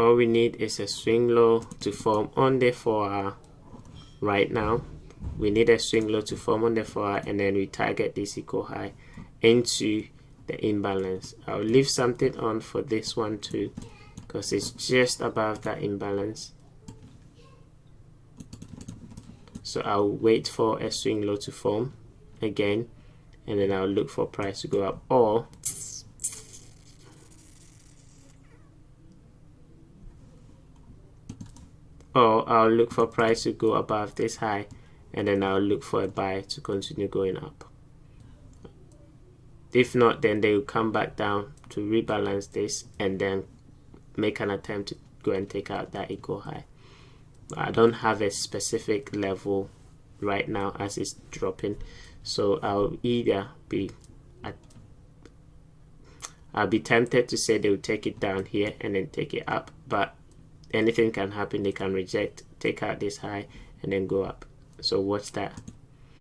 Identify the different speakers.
Speaker 1: all we need is a swing low to form on the 4-hour. Right now we need a swing low to form on the 4-hour, and then we target this equal high into the imbalance. I'll leave something on for this one too, because it's just above that imbalance. So I'll wait for a swing low to form again, and then I'll look for price to go up, or I'll look for price to go above this high, and then I'll look for a buy to continue going up. If not, then they will come back down to rebalance this and then make an attempt to go and take out that equal high. I don't have a specific level right now as it's dropping, so I'll be tempted to say they will take it down here and then take it up, but anything can happen. They can reject, take out this high, and then go up. So watch that.